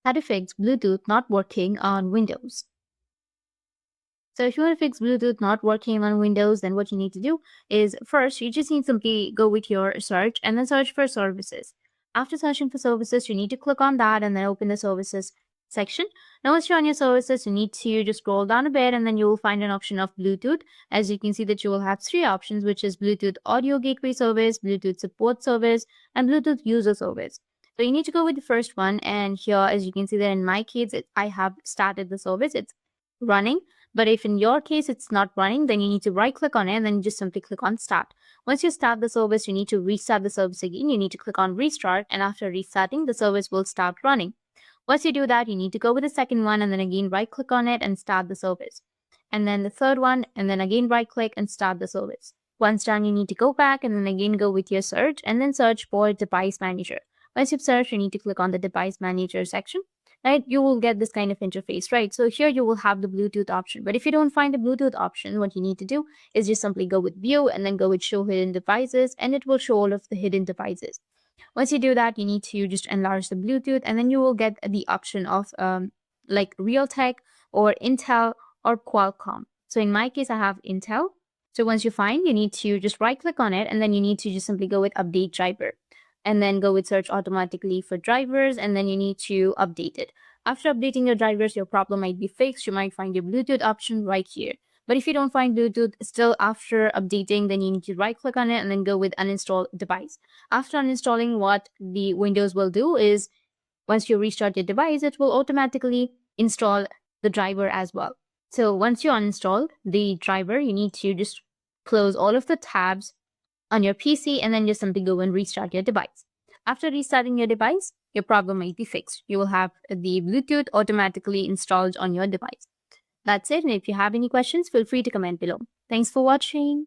How to fix Bluetooth not working on Windows. So if you want to fix Bluetooth not working on Windows, then what you need to do is first, you just need to simply go with your search and then search for services. After searching for services, you need to click on that and then open the services section. Now, once you're on your services, you need to just scroll down a bit and then you will find an option of Bluetooth. As you can see that you will have three options, which is Bluetooth audio gateway service, Bluetooth support service, and Bluetooth user service. So you need to go with the first one. And here, as you can see that in my case, I have started the service. It's running. But if in your case it's not running, then you need to right click on it and then just simply click on start. Once you start the service, you need to restart the service again. You need to click on restart, and after restarting, the service will start running. Once you do that, you need to go with the second one and then again right click on it and start the service. And then the third one, and then again right click and start the service. Once done, you need to go back and then again go with your search and then search for device manager. Once you've searched, you need to click on the device manager section. Right, you will get this kind of interface, right? So here you will have the Bluetooth option. But if you don't find the Bluetooth option, what you need to do is just simply go with view and then go with show hidden devices, and it will show all of the hidden devices. Once you do that, you need to just enlarge the Bluetooth, and then you will get the option of like Realtek or Intel or Qualcomm. So in my case, I have Intel. So once you find, you need to just right click on it, and then you need to just simply go with update driver. And then go with search automatically for drivers, and then you need to update it. After updating your drivers, your problem might be fixed. You might find your Bluetooth option right here. But if you don't find Bluetooth still after updating, then you need to right click on it and then go with uninstall device. After uninstalling, what the Windows will do is once you restart your device, it will automatically install the driver as well. So once you uninstall the driver, you need to just close all of the tabs on your PC and then just simply go and restart your device. After restarting your device, your problem might be fixed. You will have the Bluetooth automatically installed on your device. That's it. And if you have any questions, feel free to comment below. Thanks for watching.